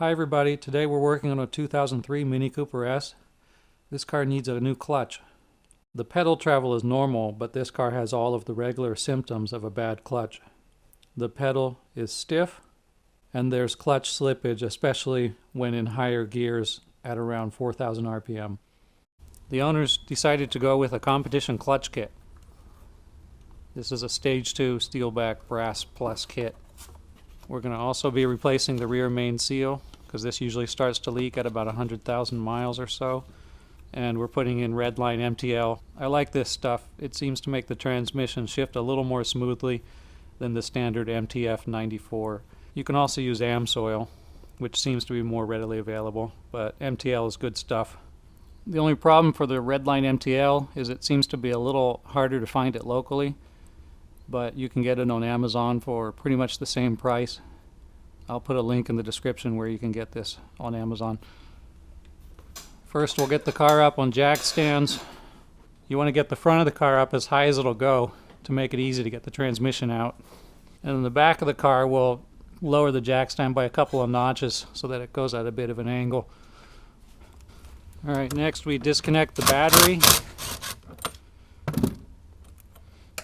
Hi everybody, today we're working on a 2003 Mini Cooper S. This car needs a new clutch. The pedal travel is normal, but this car has all of the regular symptoms of a bad clutch. The pedal is stiff, and there's clutch slippage, especially when in higher gears at around 4,000 RPM. The owners decided to go with a competition clutch kit. This is a Stage 2 Steelback Brass Plus kit. We're going to also be replacing the rear main seal, because this usually starts to leak at about 100,000 miles or so. And we're putting in Redline MTL. I like this stuff. It seems to make the transmission shift a little more smoothly than the standard MTF 94. You can also use AMSoil, which seems to be more readily available, but MTL is good stuff. The only problem for the Redline MTL is it seems to be a little harder to find it locally, but you can get it on Amazon for pretty much the same price. I'll put a link in the description where you can get this on Amazon. First, we'll get the car up on jack stands. You want to get the front of the car up as high as it'll go to make it easy to get the transmission out. And in the back of the car, we'll lower the jack stand by a couple of notches so that it goes at a bit of an angle. Alright, next we disconnect the battery.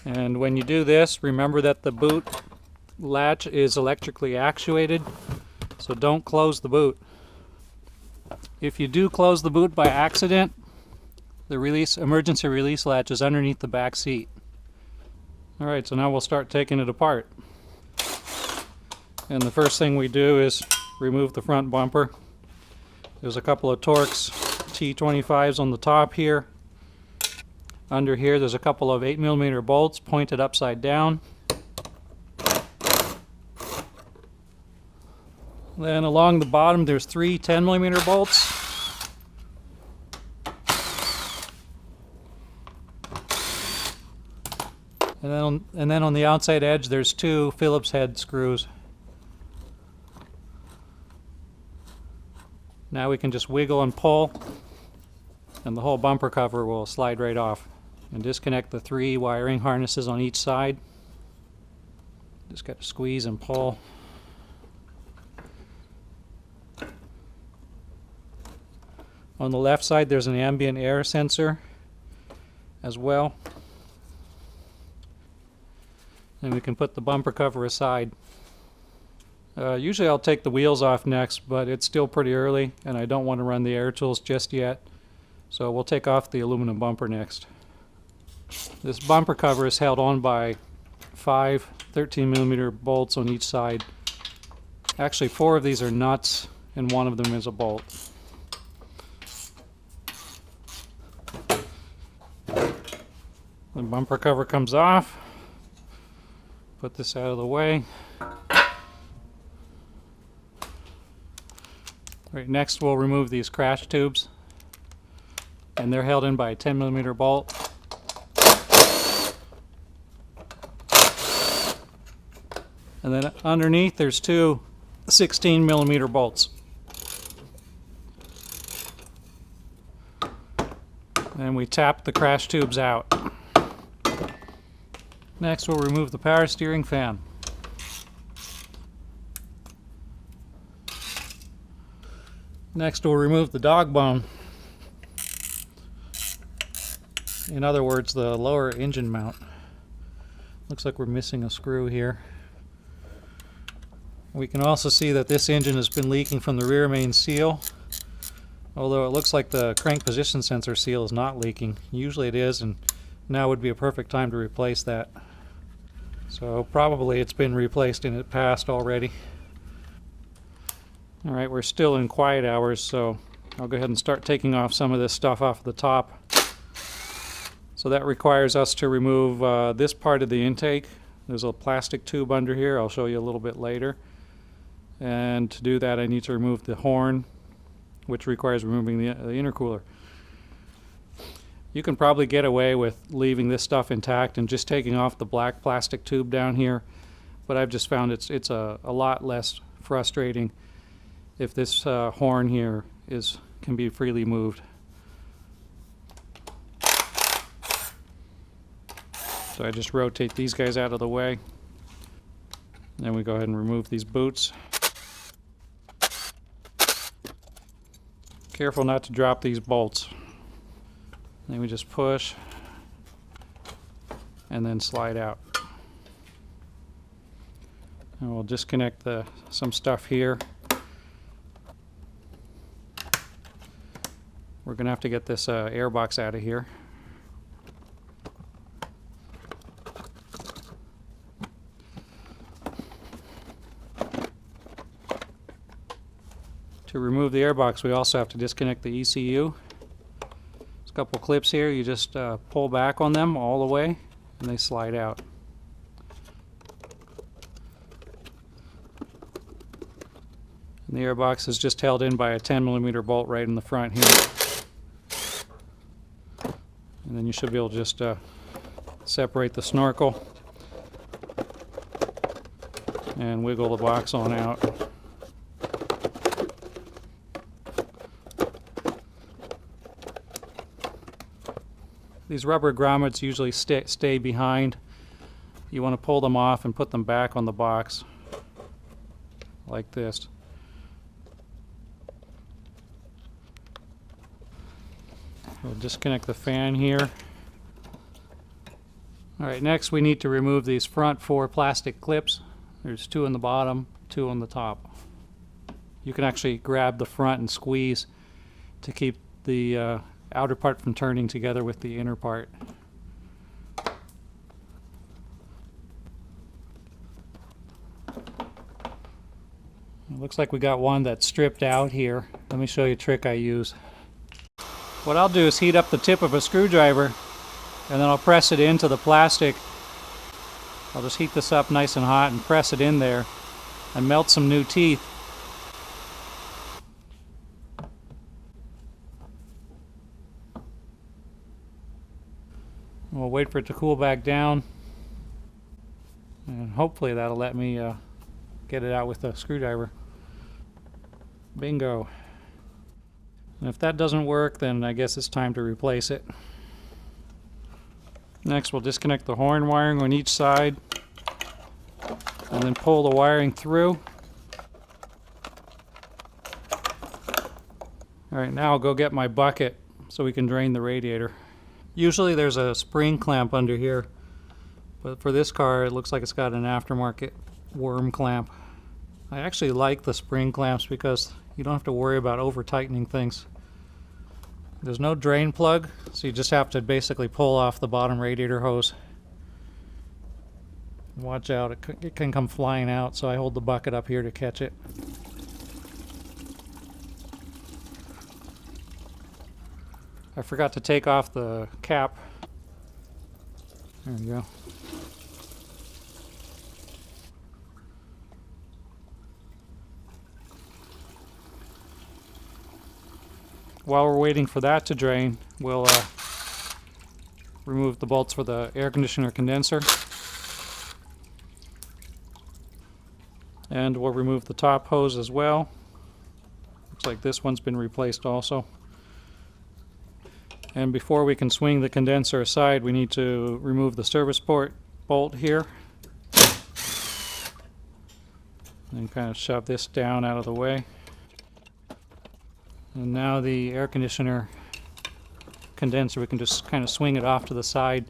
And when you do this, remember that the boot latch is electrically actuated, so don't close the boot. If you do close the boot by accident, the emergency release latch is underneath the back seat. Alright, so now we'll start taking it apart. And the first thing we do is remove the front bumper. There's a couple of Torx T25s on the top here. Under here there's a couple of 8mm bolts pointed upside down. Then along the bottom there's three 10mm bolts. And then on the outside edge there's two Phillips head screws. Now we can just wiggle and pull, and the whole bumper cover will slide right off. And disconnect the three wiring harnesses on each side. Just got to squeeze and pull. On the left side there's an ambient air sensor as well. And we can put the bumper cover aside. Usually I'll take the wheels off next, but it's still pretty early and I don't want to run the air tools just yet. So we'll take off the aluminum bumper next. This bumper cover is held on by 5 13mm bolts on each side. Actually 4 of these are nuts and 1 of them is a bolt. The bumper cover comes off. Put this out of the way. Right, next we'll remove these crash tubes, and they're held in by a 10mm bolt. And then underneath there's two 16mm bolts. And we tap the crash tubes out. Next we'll remove the power steering fan. Next we'll remove the dog bone. In other words, the lower engine mount. Looks like we're missing a screw here. We can also see that this engine has been leaking from the rear main seal, although it looks like the crank position sensor seal is not leaking. Usually it is, and now would be a perfect time to replace that. So probably it's been replaced in the past already. Alright, we're still in quiet hours, so I'll go ahead and start taking off some of this stuff off the top. So that requires us to remove this part of the intake. There's a plastic tube under here. I'll show you a little bit later. And to do that I need to remove the horn, which requires removing the intercooler. You can probably get away with leaving this stuff intact and just taking off the black plastic tube down here, but I've just found it's a lot less frustrating if this horn here can be freely moved. So I just rotate these guys out of the way. Then we go ahead and remove these boots. Careful not to drop these bolts. Then we just push and then slide out. And we'll disconnect some stuff here. We're going to have to get this airbox out of here. To remove the airbox, we also have to disconnect the ECU. There's a couple clips here. You just pull back on them all the way and they slide out. And the airbox is just held in by a 10mm bolt right in the front here. And then you should be able to just separate the snorkel and wiggle the box on out. These rubber grommets usually stay behind. You want to pull them off and put them back on the box like this. We'll disconnect the fan here. Alright, next we need to remove these front 4 plastic clips. There's 2 on the bottom, 2 on the top. You can actually grab the front and squeeze to keep the outer part from turning together with the inner part. It looks like we got one that's stripped out here. Let me show you a trick I use. What I'll do is heat up the tip of a screwdriver and then I'll press it into the plastic. I'll just heat this up nice and hot and press it in there and melt some new teeth. We'll wait for it to cool back down, and hopefully that'll let me get it out with the screwdriver. Bingo. And if that doesn't work, then I guess it's time to replace it. Next, we'll disconnect the horn wiring on each side and then pull the wiring through. Alright, now I'll go get my bucket so we can drain the radiator. Usually there's a spring clamp under here, but for this car it looks like it's got an aftermarket worm clamp. I actually like the spring clamps because you don't have to worry about over tightening things. There's no drain plug, so you just have to basically pull off the bottom radiator hose. Watch out, it can come flying out, so I hold the bucket up here to catch it. I forgot to take off the cap. There we go. While we're waiting for that to drain, we'll remove the bolts for the air conditioner condenser. And we'll remove the top hose as well. Looks like this one's been replaced also. And before we can swing the condenser aside, we need to remove the service port bolt here. And kind of shove this down out of the way. And now the air conditioner condenser, we can just kind of swing it off to the side.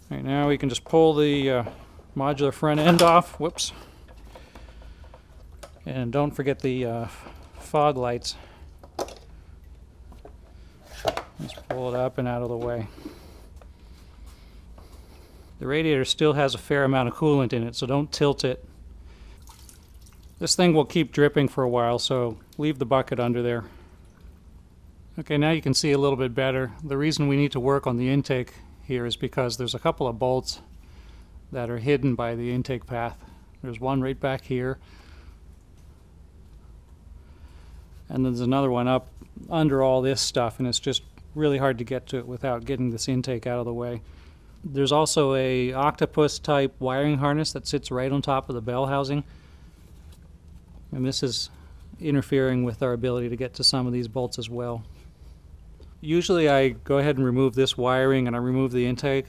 Right now we can just pull the modular front end off. Whoops. And don't forget the fog lights. Just pull it up and out of the way. The radiator still has a fair amount of coolant in it, so don't tilt it. This thing will keep dripping for a while, so leave the bucket under there. Okay, now you can see a little bit better. The reason we need to work on the intake here is because there's a couple of bolts that are hidden by the intake path. There's one right back here, and there's another one up under all this stuff, and it's just really hard to get to it without getting this intake out of the way. There's also a octopus type wiring harness that sits right on top of the bell housing, and this is interfering with our ability to get to some of these bolts as well. Usually I go ahead and remove this wiring and I remove the intake.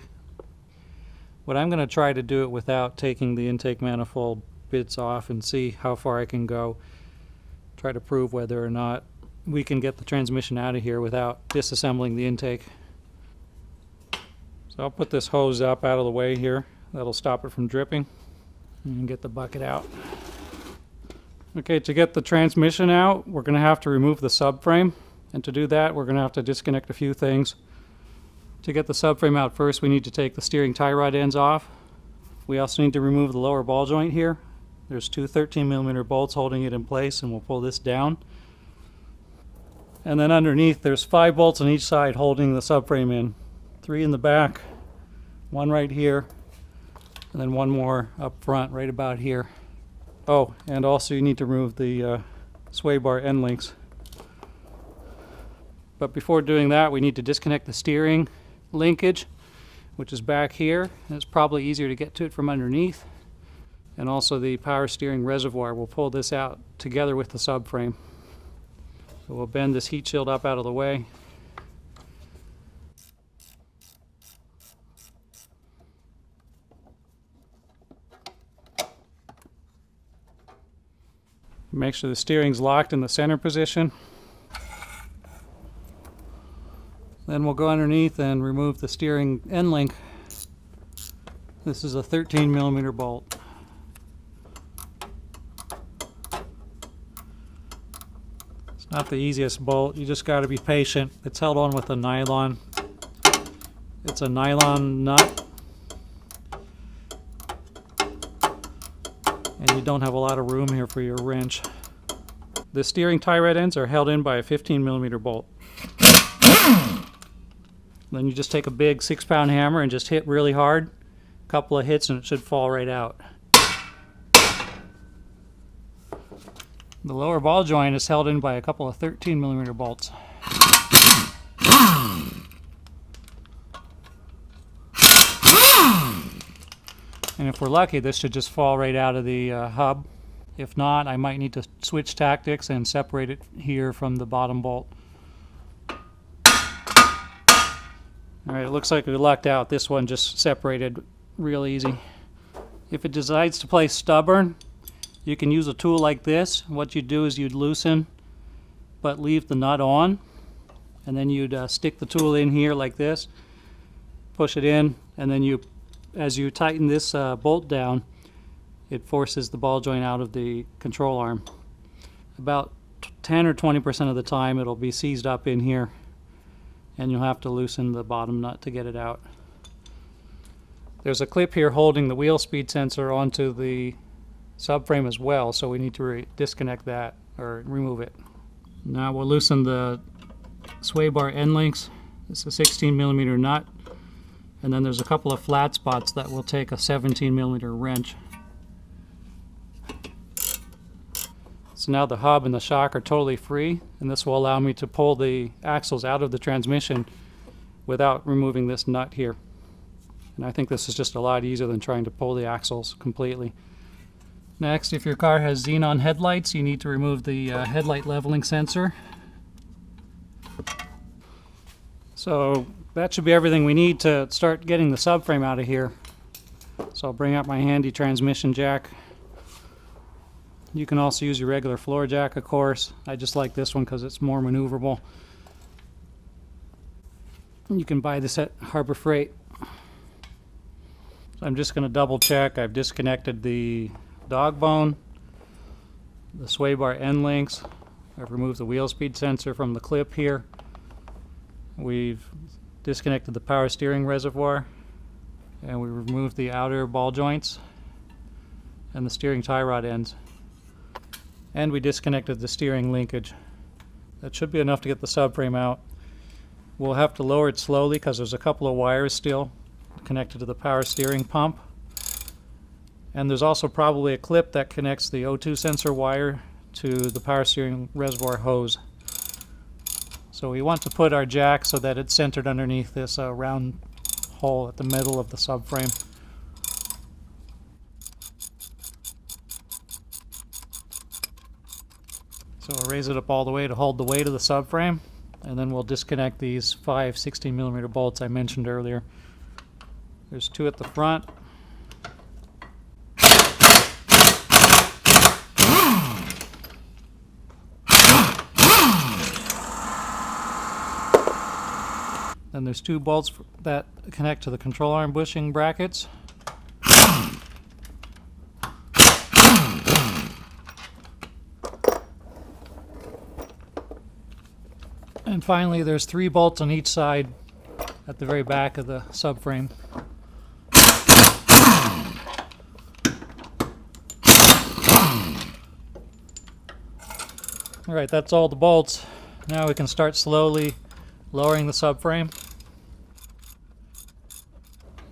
But I'm going to try to do it without taking the intake manifold bits off and see how far I can go. try to prove whether or not we can get the transmission out of here without disassembling the intake. So I'll put this hose up out of the way here. That'll stop it from dripping. And get the bucket out. Okay, to get the transmission out, we're going to have to remove the subframe. And to do that, we're going to have to disconnect a few things. To get the subframe out first, we need to take the steering tie rod ends off. We also need to remove the lower ball joint here. There's two 13mm bolts holding it in place, and we'll pull this down. And then underneath, there's 5 bolts on each side holding the subframe in. 3 in the back, 1 right here, and then 1 more up front right about here. Oh, and also you need to remove the sway bar end links. But before doing that, we need to disconnect the steering linkage, which is back here. And it's probably easier to get to it from underneath. And also the power steering reservoir. We'll pull this out together with the subframe. So we'll bend this heat shield up out of the way. Make sure the steering's locked in the center position. Then we'll go underneath and remove the steering end link. This is a 13mm bolt. It's not the easiest bolt. You just got to be patient. It's held on with a nylon. It's a nylon nut. And you don't have a lot of room here for your wrench. The steering tie rod ends are held in by a 15mm bolt. Then you just take a big 6-pound hammer and just hit really hard. A couple of hits and it should fall right out. The lower ball joint is held in by a couple of 13mm bolts. And if we're lucky, this should just fall right out of the hub. If not, I might need to switch tactics and separate it here from the bottom bolt. Alright, it looks like we lucked out. This one just separated real easy. If it decides to play stubborn, you can use a tool like this. What you'd do is you'd loosen, but leave the nut on. And then you'd stick the tool in here like this, push it in, and then as you tighten this bolt down, it forces the ball joint out of the control arm. About 10 or 20% of the time it'll be seized up in here, and you'll have to loosen the bottom nut to get it out. There's a clip here holding the wheel speed sensor onto the subframe as well, so we need to disconnect that or remove it. Now we'll loosen the sway bar end links. It's a 16mm nut, and then there's a couple of flat spots that will take a 17mm wrench. So now the hub and the shock are totally free, and this will allow me to pull the axles out of the transmission without removing this nut here. And I think this is just a lot easier than trying to pull the axles completely. Next, if your car has xenon headlights, you need to remove the headlight leveling sensor. So that should be everything we need to start getting the subframe out of here. So I'll bring out my handy transmission jack. You can also use your regular floor jack, of course. I just like this one because it's more maneuverable. You can buy this at Harbor Freight. So I'm just going to double check. I've disconnected the dog bone, the sway bar end links. I've removed the wheel speed sensor from the clip here. We've disconnected the power steering reservoir, and we removed the outer ball joints and the steering tie rod ends. And we disconnected the steering linkage. That should be enough to get the subframe out. We'll have to lower it slowly because there's a couple of wires still connected to the power steering pump. And there's also probably a clip that connects the O2 sensor wire to the power steering reservoir hose. So we want to put our jack so that it's centered underneath this round hole at the middle of the subframe. So we'll raise it up all the way to hold the weight of the subframe, and then we'll disconnect these 5 16mm bolts I mentioned earlier. There's 2 at the front. Then there's two bolts that connect to the control arm bushing brackets. And finally, there's 3 bolts on each side at the very back of the subframe. Alright, that's all the bolts. Now we can start slowly lowering the subframe.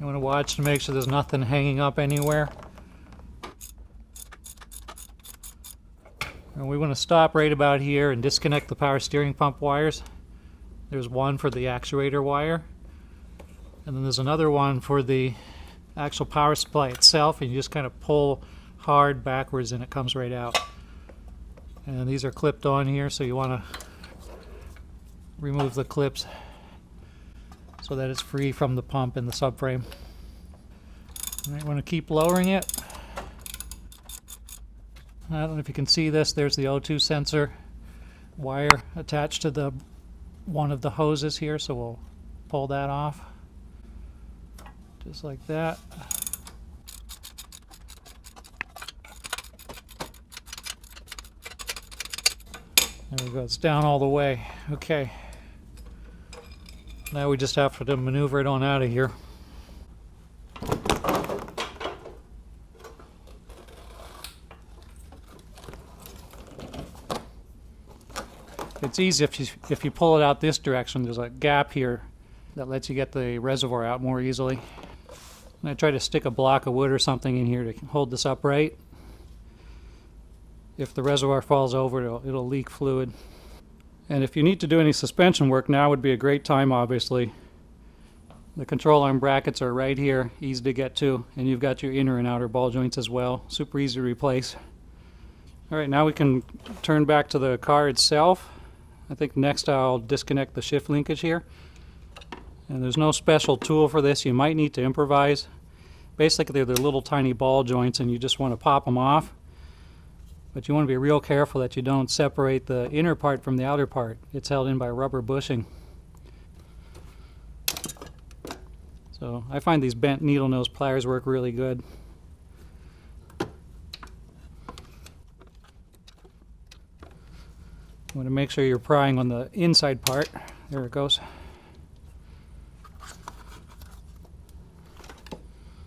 You want to watch to make sure there's nothing hanging up anywhere. And we want to stop right about here and disconnect the power steering pump wires. There's one for the actuator wire, and then there's another one for the actual power supply itself, and you just kind of pull hard backwards and it comes right out. And these are clipped on here, so you want to remove the clips so that it's free from the pump in the subframe. You might want to keep lowering it. I don't know if you can see this. There's the O2 sensor wire attached to one of the hoses here, so we'll pull that off just like that. There we go, it's down all the way. Okay. Now we just have to maneuver it on out of here. It's easy if you pull it out this direction. There's a gap here that lets you get the reservoir out more easily. And I try to stick a block of wood or something in here to hold this upright. If the reservoir falls over, it'll leak fluid. And if you need to do any suspension work, now would be a great time, obviously. The control arm brackets are right here, easy to get to, and you've got your inner and outer ball joints as well. Super easy to replace. Alright, now we can turn back to the car itself. I think next I'll disconnect the shift linkage here. And there's no special tool for this. You might need to improvise. Basically they're little tiny ball joints and you just want to pop them off. But you want to be real careful that you don't separate the inner part from the outer part. It's held in by rubber bushing. So I find these bent needle nose pliers work really good. You want to make sure you're prying on the inside part. There it goes.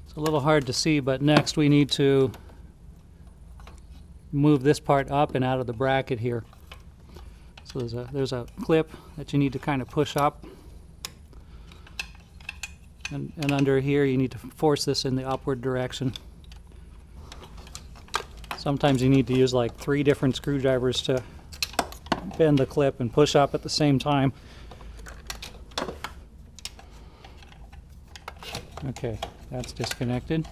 It's a little hard to see, but next we need to move this part up and out of the bracket here. So there's a clip that you need to kind of push up. And under here you need to force this in the upward direction. Sometimes you need to use like 3 different screwdrivers to bend the clip and push up at the same time. Okay, that's disconnected.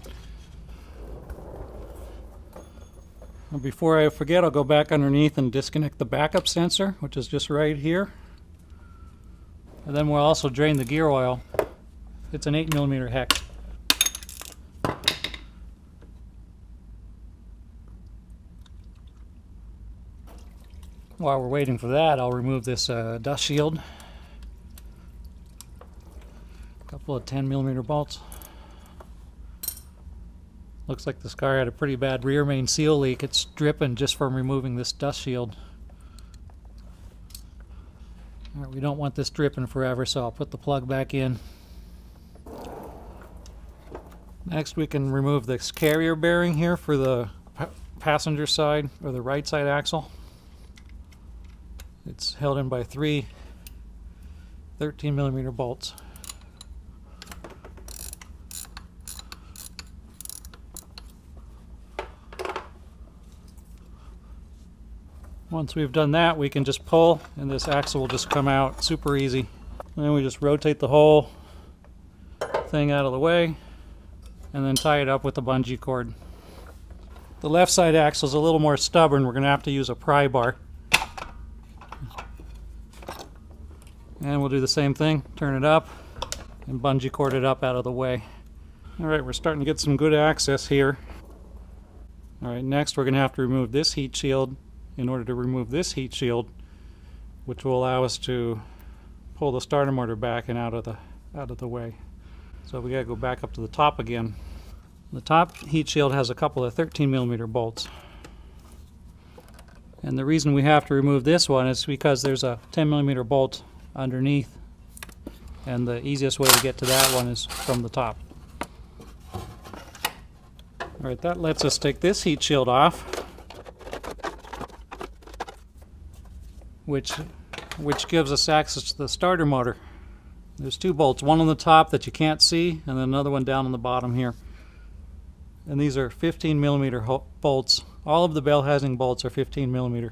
And before I forget, I'll go back underneath and disconnect the backup sensor, which is just right here. And then we'll also drain the gear oil. It's an 8mm hex. While we're waiting for that, I'll remove this dust shield. A couple of 10mm bolts. Looks like this car had a pretty bad rear main seal leak. It's dripping just from removing this dust shield. All right, we don't want this dripping forever, so I'll put the plug back in. Next we can remove this carrier bearing here for the passenger side, or the right side axle. It's held in by 3 13mm bolts. Once we've done that, we can just pull and this axle will just come out super easy. And then we just rotate the whole thing out of the way and then tie it up with a bungee cord. The left side axle is a little more stubborn. We're going to have to use a pry bar. And we'll do the same thing, turn it up and bungee cord it up out of the way. Alright, we're starting to get some good access here. Alright, next we're going to have to remove this heat shield in order to remove this heat shield, which will allow us to pull the starter motor back and out of the way. So we got to go back up to the top again. The top heat shield has a couple of 13mm bolts. And the reason we have to remove this one is because there's a 10mm bolt underneath, and the easiest way to get to that one is from the top. Alright, that lets us take this heat shield off, which gives us access to the starter motor. There's two bolts, one on the top that you can't see, and then another one down on the bottom here. And these are 15mm bolts. All of the bell housing bolts are 15mm.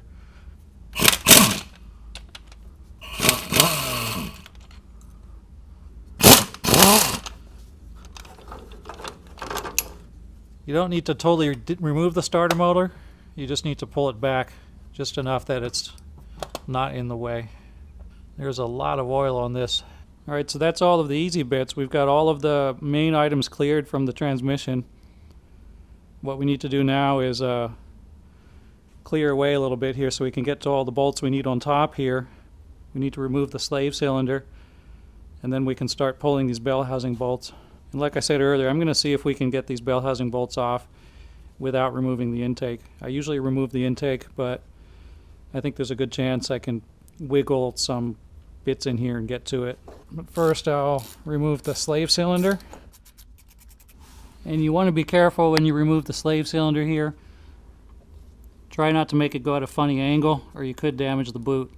You don't need to totally remove the starter motor. You just need to pull it back just enough that it's not in the way. There's a lot of oil on this. Alright, so that's all of the easy bits. We've got all of the main items cleared from the transmission. What we need to do now is clear away a little bit here so we can get to all the bolts we need on top here. We need to remove the slave cylinder, and then we can start pulling these bell housing bolts. And like I said earlier, I'm going to see if we can get these bell housing bolts off without removing the intake. I usually remove the intake, but I think there's a good chance I can wiggle some bits in here and get to it. But first I'll remove the slave cylinder. And you want to be careful when you remove the slave cylinder here. Try not to make it go at a funny angle, or you could damage the boot.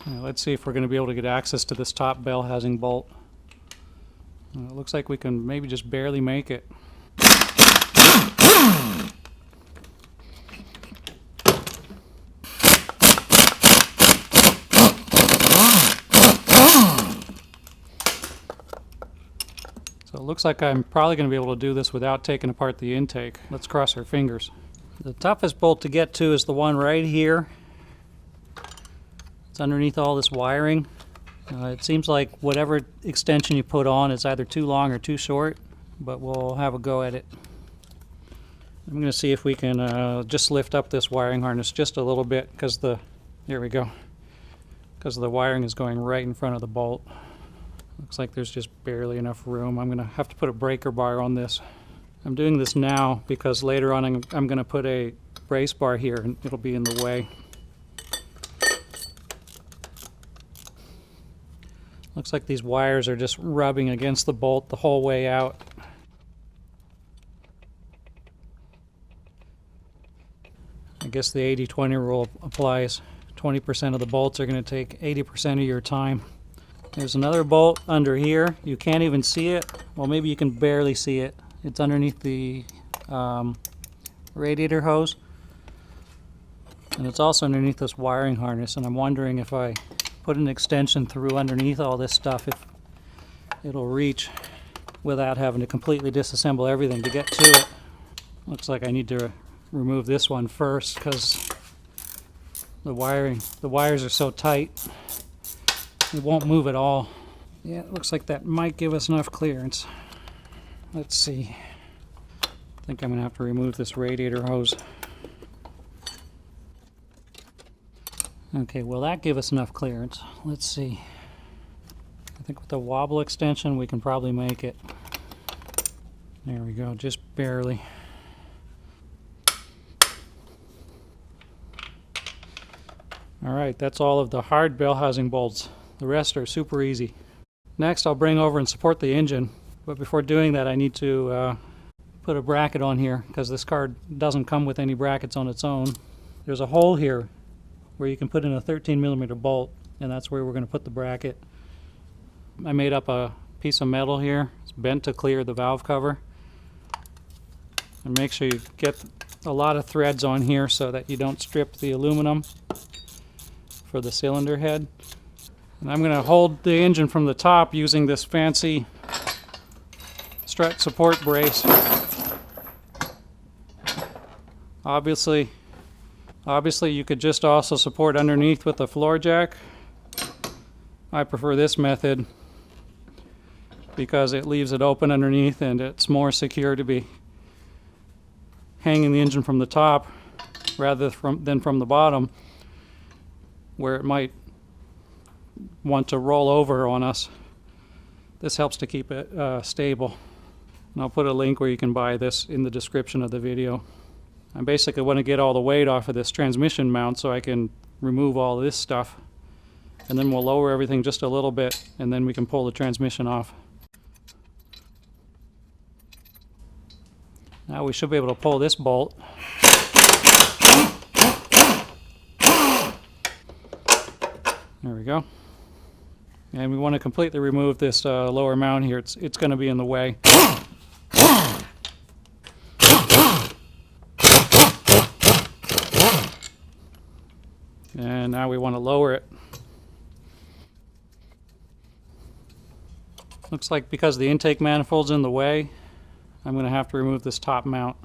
Now, let's see if we're going to be able to get access to this top bell housing bolt. It looks like we can maybe just barely make it. So it looks like I'm probably going to be able to do this without taking apart the intake. Let's cross our fingers. The toughest bolt to get to is the one right here. It's underneath all this wiring. It seems like whatever extension you put on is either too long or too short, but we'll have a go at it. I'm going to see if we can just lift up this wiring harness just a little bit, because there we go, because the wiring is going right in front of the bolt. Looks like there's just barely enough room. I'm going to have to put a breaker bar on this. I'm doing this now because later on I'm going to put a brace bar here and it'll be in the way. Looks like these wires are just rubbing against the bolt the whole way out. I guess the 80-20 rule applies. 20% of the bolts are going to take 80% of your time. There's another bolt under here. You can't even see it. Well, maybe you can barely see it. It's underneath the radiator hose. And it's also underneath this wiring harness. And I'm wondering if I put an extension through underneath all this stuff, if it'll reach without having to completely disassemble everything to get to it. Looks like I need to remove this one first because the wires are so tight. It won't move at all. Yeah, it looks like that might give us enough clearance. Let's see. I think I'm going to have to remove this radiator hose. Okay, will that give us enough clearance? Let's see. I think with the wobble extension we can probably make it. There we go, just barely. Alright, that's all of the hard bell housing bolts. The rest are super easy. Next I'll bring over and support the engine, but before doing that I need to put a bracket on here because this car doesn't come with any brackets on its own. There's a hole here where you can put in a 13mm bolt, and that's where we're going to put the bracket. I made up a piece of metal here. It's bent to clear the valve cover. And make sure you get a lot of threads on here so that you don't strip the aluminum for the cylinder head. And I'm going to hold the engine from the top using this fancy strut support brace. Obviously you could just also support underneath with a floor jack. I prefer this method because it leaves it open underneath and it's more secure to be hanging the engine from the top rather than from the bottom, where it might want to roll over on us. This helps to keep it stable. And I'll put a link where you can buy this in the description of the video. I basically want to get all the weight off of this transmission mount so I can remove all this stuff. And then we'll lower everything just a little bit, and then we can pull the transmission off. Now we should be able to pull this bolt. There we go. And we want to completely remove this lower mount here. It's going to be in the way. And now we want to lower it. Looks like because the intake manifold's in the way, I'm going to have to remove this top mount.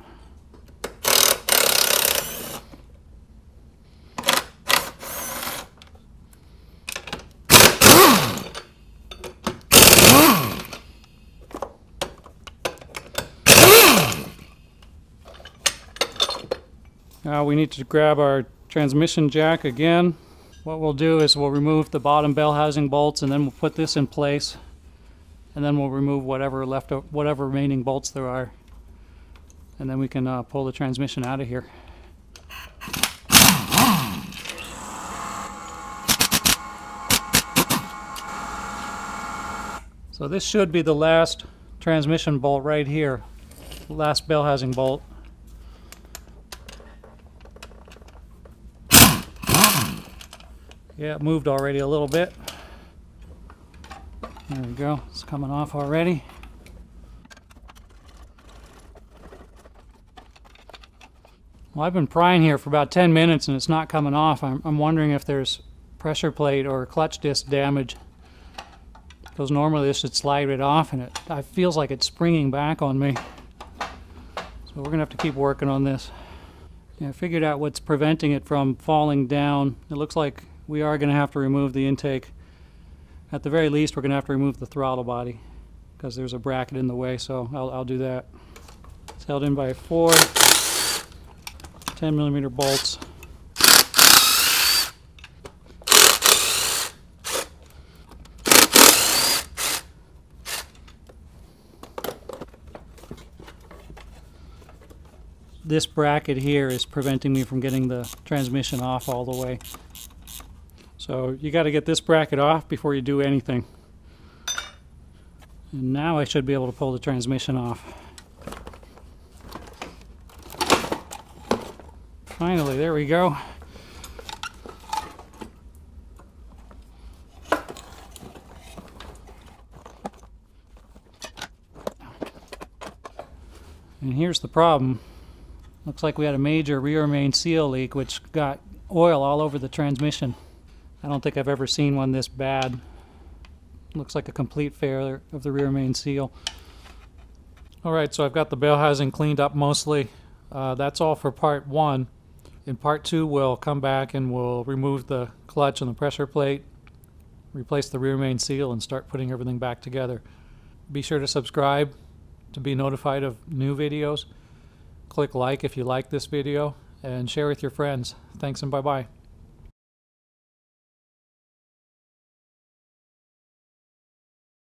Now we need to grab our transmission jack again. What we'll do is we'll remove the bottom bell housing bolts, and then we'll put this in place, and then we'll remove whatever remaining bolts there are, and then we can pull the transmission out of here. So this should be the last transmission bolt right here, the last bell housing bolt. Yeah, it moved already a little bit. There we go, it's coming off already. Well, I've been prying here for about 10 minutes and it's not coming off. I'm wondering if there's pressure plate or clutch disc damage. Because normally this should slide right off, and it feels like it's springing back on me. So we're gonna have to keep working on this. Yeah, I figured out what's preventing it from falling down. It looks like we are going to have to remove the intake. At the very least, we're going to have to remove the throttle body because there's a bracket in the way, so I'll do that. It's held in by 4 10mm bolts. This bracket here is preventing me from getting the transmission off all the way. So you got to get this bracket off before you do anything. And now I should be able to pull the transmission off. Finally, there we go. And here's the problem. Looks like we had a major rear main seal leak, which got oil all over the transmission. I don't think I've ever seen one this bad. Looks like a complete failure of the rear main seal. Alright, so I've got the bell housing cleaned up mostly. That's all for part 1. In part 2, we'll come back and we'll remove the clutch and the pressure plate, replace the rear main seal, and start putting everything back together. Be sure to subscribe to be notified of new videos. Click like if you like this video, and share with your friends. Thanks and bye-bye.